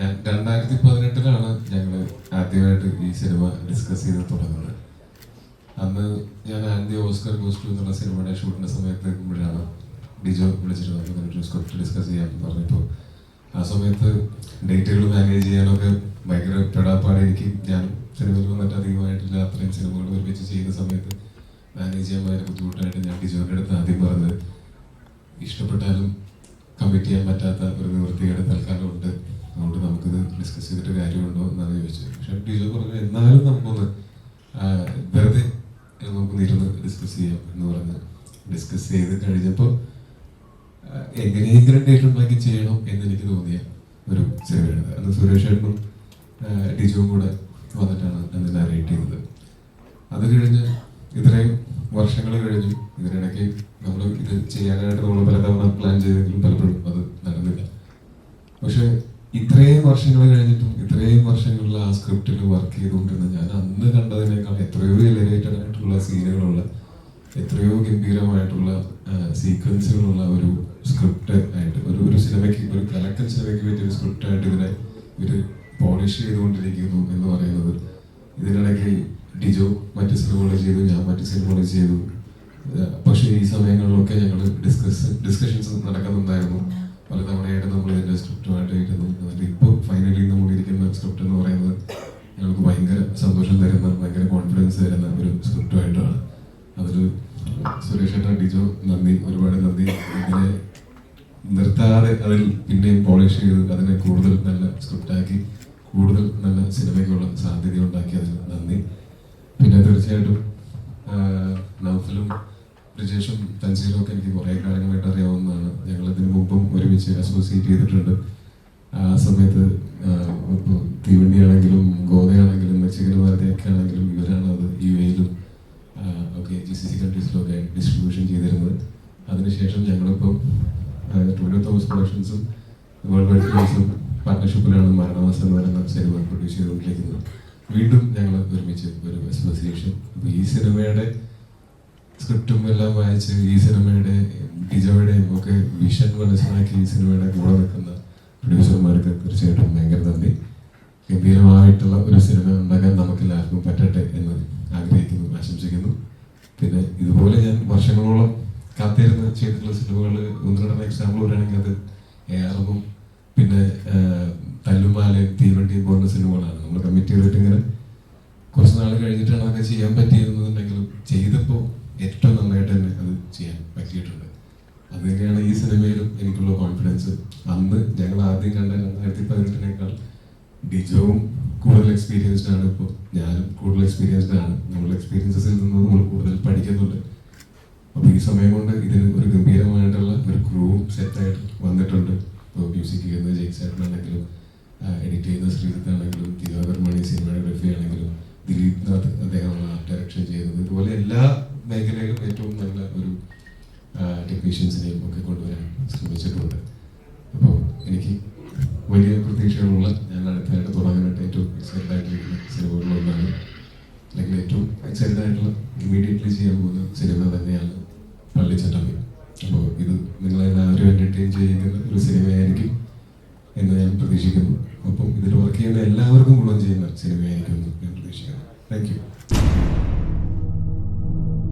2018 ഞങ്ങൾ ആദ്യമായിട്ട് ഈ സിനിമ ഡിസ്കസ് ചെയ്ത് തുടങ്ങുന്നത്. അന്ന് ഞാൻ ആൻഡി ഓസ്കർ ഗോസ്റ്റു എന്നുള്ള സിനിമയുടെ ഷൂട്ടിന്റെ സമയത്ത് നിൽക്കുമ്പോഴാണ് ഡിജോ വിളിച്ചിട്ട് നമുക്ക് സ്ക്രിപ്റ്റ് ഡിസ്കസ് ചെയ്യാമെന്ന് പറഞ്ഞപ്പോൾ ആ സമയത്ത് ഡേറ്റുകൾ മാനേജ് ചെയ്യാനൊക്കെ ഭയങ്കര പെടാപ്പാട്. എനിക്ക് ഞാൻ സിനിമയിൽ വന്നിട്ട് അധികമായിട്ടില്ല, അത്രയും സിനിമകൾ ഒരുമിച്ച് ചെയ്യുന്ന സമയത്ത് മാനേജ് ചെയ്യാൻ ഭയങ്കര ബുദ്ധിമുട്ടായിട്ട് ഞാൻ ഡിജോയുടെ അടുത്ത് ആദ്യം പറഞ്ഞത്, ഇഷ്ടപ്പെട്ടാലും കമ്മിറ്റ് ചെയ്യാൻ പറ്റാത്ത ഒരു നിവൃത്തിയുടെ തൽക്കാലം ഉണ്ട്, അതുകൊണ്ട് നമുക്കിത് ഡിസ്കസ് ചെയ്തിട്ട് കാര്യമുണ്ടോ എന്നാണ് ചോദിച്ചത്. പക്ഷെ ഡിജോ പറഞ്ഞു എന്നാലും നമുക്കൊന്ന് വെറുതെ നമുക്കൊന്ന് ഇരുന്ന് ഡിസ്കസ് ചെയ്യാം എന്ന് പറഞ്ഞ് ഡിസ്കസ് ചെയ്ത് കഴിഞ്ഞപ്പോൾ എങ്ങനെയെങ്കിലും ഡേറ്റ് ഉണ്ടാക്കി ചെയ്യണം എന്ന് എനിക്ക് തോന്നിയ ഒരു സിനിമയാണ്. അന്ന് സുരേഷ് ഏട്ടനും ഡിജോയും കൂടെ വന്നിട്ടാണ് അന്ന് നാരേറ്റ് ചെയ്തത്. അത് കഴിഞ്ഞ് ഇത്രയും വർഷങ്ങൾ കഴിഞ്ഞു. ഇതിനിടയ്ക്ക് നമ്മൾ ഇത് ചെയ്യാനായിട്ട് നമ്മൾ പലതവണ പ്ലാൻ ചെയ്തെങ്കിലും പലപ്പോഴും അത് നടന്നില്ല. പക്ഷെ ഇത്രയും വർഷങ്ങൾ കഴിഞ്ഞിട്ടും ഇത്രയും വർഷങ്ങളിൽ ആ സ്ക്രിപ്റ്റിൽ വർക്ക് ചെയ്തുകൊണ്ടിരുന്ന ഞാൻ അന്ന് കണ്ടതിനേക്കാൾ എത്രയോ എലിവേറ്റഡ് ആയിട്ടുള്ള സീനുകളുള്ള, എത്രയോ ഗംഭീരമായിട്ടുള്ള സീക്വൻസുകളുള്ള ഒരു സ്ക്രിപ്റ്റ് ആയിട്ട് ഒരു സിനിമയ്ക്ക്, ഒരു കലക്കൻ സിനിമയ്ക്ക് പറ്റിയൊരു സ്ക്രിപ്റ്റ് ആയിട്ട് ഇതിനെ ഒരു പോളിഷ് ചെയ്തുകൊണ്ടിരിക്കുന്നു എന്ന് പറയുന്നത്. ഇതിനിടയ്ക്ക് ഡിജോ മറ്റ് സിനിമകൾ ചെയ്തു, ഞാൻ മറ്റ് സിനിമകൾ ചെയ്തു. പക്ഷേ ഈ സമയങ്ങളിലൊക്കെ ഞങ്ങൾ ഡിസ്കഷൻസ് നടക്കുന്നുണ്ടായിരുന്നു. പലതവണയായിട്ട് നമ്മൾ ഇതിൻ്റെ സ്ക്രിപ്റ്റുമായിട്ട് ഇരുന്നു. ഇപ്പോൾ ഫൈനലി നമ്മൾ ഇരിക്കുന്ന സ്ക്രിപ്റ്റ് എന്ന് പറയുന്നത് ഞങ്ങൾക്ക് ഭയങ്കര സന്തോഷം തരുന്ന, ഭയങ്കര കോൺഫിഡൻസ് തരുന്ന ഒരു സ്ക്രിപ്റ്റുമായിട്ടാണ്. അതിൽ സുരേഷ് ഏട്ടൻ, ഡിജോ നന്ദി, ഒരുപാട് നന്ദി. ഇതിനെ നിർത്താതെ അതിൽ പിന്നെയും പോളിഷ് ചെയ്ത് അതിനെ കൂടുതൽ നല്ല സ്ക്രിപ്റ്റാക്കി കൂടുതൽ നല്ല സിനിമയ്ക്കുള്ള സാധ്യത ഉണ്ടാക്കി അതിന് നന്ദി. പിന്നെ തീർച്ചയായിട്ടും നൗഫലും ബ്രിജേഷും തൻസീലും ഒക്കെ എനിക്ക് കുറേ കാലങ്ങളായിട്ട് അറിയാവുന്നതാണ്. ഞങ്ങൾ ഇതിനു മുമ്പും ഒരുമിച്ച് അസോസിയേറ്റ് ചെയ്തിട്ടുണ്ട്. ആ സമയത്ത് ഇപ്പോൾ തീവണ്ടിയാണെങ്കിലും ഗോതയാണെങ്കിലും മെക്സിക്കൻ വാർത്തയൊക്കെ ആണെങ്കിലും ഇവരാണ് അത് UAE-ലും ഒക്കെ GCC കൺട്രീസിലൊക്കെ ഡിസ്ട്രിബ്യൂഷൻ ചെയ്തിരുന്നത്. അതിനുശേഷം ഞങ്ങളിപ്പോൾ ടോവിനോ തോമസ് പ്രൊഡക്ഷൻസും വേൾഡ് വൈഡ് ഫിലിംസും പാർട്ട്ണർഷിപ്പിലാണ് മരണമാസം എന്ന് പറയുന്ന സിനിമ പ്രൊഡ്യൂസ് ചെയ്തുകൊണ്ടിരിക്കുന്നത്. വീണ്ടും ഞങ്ങൾ ഒരുമിച്ച് ഒരു അസോസിയേഷൻ. അപ്പോൾ ഈ സിനിമയുടെ സ്ക്രിപ്റ്റും എല്ലാം വായിച്ച് ഈ സിനിമയുടെ ഡിജോയുടെയും ഒക്കെ വിഷൻ മനസ്സിലാക്കി ഈ സിനിമയുടെ കൂടെ നിൽക്കുന്ന പ്രൊഡ്യൂസർമാർക്ക് തീർച്ചയായിട്ടും ഭയങ്കര നന്ദി. ഗംഭീരമായിട്ടുള്ള ഒരു സിനിമ ഉണ്ടാക്കാൻ നമുക്ക് എല്ലാവർക്കും പറ്റട്ടെ എന്ന് ആഗ്രഹിക്കുന്നു, ആശംസിക്കുന്നു. പിന്നെ ഇതുപോലെ ഞാൻ വർഷങ്ങളോളം കാത്തിരുന്ന് ചെയ്തിട്ടുള്ള സിനിമകൾ ഒന്ന് രണ്ടെണ്ണം എക്സാമ്പിൾ പറയുകയാണെങ്കിൽ അത് ARM പിന്നെ തല്ലുമാലയും തീവണ്ടിയും പോലുള്ള സിനിമകളാണ്. നമ്മൾ കമ്മിറ്റ് ചെയ്തിട്ട് ഇങ്ങനെ കുറച്ച് നാൾ കഴിഞ്ഞിട്ടാണ് അതൊക്കെ ചെയ്യാൻ പറ്റിയിരുന്നുണ്ടെങ്കിലും ചെയ്തപ്പോൾ ഏറ്റവും നന്നായിട്ട് തന്നെ അത് ചെയ്യാൻ പറ്റിയിട്ടുണ്ട്. അത് തന്നെയാണ് ഈ സിനിമയിലും എനിക്കുള്ള കോൺഫിഡൻസ്. അന്ന് ഞങ്ങൾ ആദ്യം കണ്ട 2018 ഡിജോവും കൂടുതൽ എക്സ്പീരിയൻസ്ഡ് ആണ്, ഇപ്പോൾ ഞാനും കൂടുതൽ എക്സ്പീരിയൻസ്ഡ് ആണ്. നമ്മളുടെ എക്സ്പീരിയൻസസിൽ നിന്ന് നമ്മൾ കൂടുതൽ പഠിക്കുന്നുണ്ട്. അപ്പോൾ ഈ സമയം കൊണ്ട് ഇതിന് ഒരു ഗംഭീരമായിട്ടുള്ള ഒരു ക്രൂവും സെറ്റായിട്ട് വന്നിട്ടുണ്ട്. ഇപ്പോൾ മ്യൂസിക് ചെയ്യുന്ന ജെയ്സായിട്ടാണെങ്കിലും, എഡിറ്റ് ചെയ്യുന്ന ശ്രീജിത്താണെങ്കിലും, ദിവാകർ മണി സിനിമാറ്റോഗ്രഫി ആണെങ്കിലും, ദിലീപ് നാഥ് അദ്ദേഹമാണ് ഡയറക്ഷൻ ചെയ്യുന്നത്. ഇതുപോലെ എല്ലാ മേഖലയിലും ഏറ്റവും നല്ല ഒരു ടെക്നീഷ്യൻസിനെയും ഒക്കെ കൊണ്ടുവരാൻ ശ്രമിച്ചിട്ടുണ്ട്. അപ്പോൾ എനിക്ക് വലിയ പ്രതീക്ഷകളുള്ള, ഞാൻ അടുത്തായിട്ട് തുടങ്ങാനായിട്ട് ഏറ്റവും എക്സൈറ്റഡ് ആയിട്ടിരിക്കുന്ന സിനിമകളിലൊന്നാണ്, അല്ലെങ്കിൽ ഏറ്റവും എക്സൈറ്റഡ് ആയിട്ടുള്ള ഇമ്മീഡിയറ്റ്ലി ചെയ്യാൻ പോകുന്ന സിനിമ തന്നെയാണ് പള്ളിച്ചട്ടമ്പി. അപ്പോൾ ഇത് നിങ്ങളെല്ലാവരും എൻ്റർടൈൻ ചെയ്യുന്ന ഒരു സിനിമയായിരിക്കും എന്ന് ഞാൻ പ്രതീക്ഷിക്കുന്നു. അപ്പം ഇതിൽ വർക്ക് ചെയ്യുന്ന എല്ലാവർക്കും ഗുണം ചെയ്യുന്ന സിനിമയായിരിക്കും എന്ന് ഞാൻ പ്രതീക്ഷിക്കുന്നു. Thank you.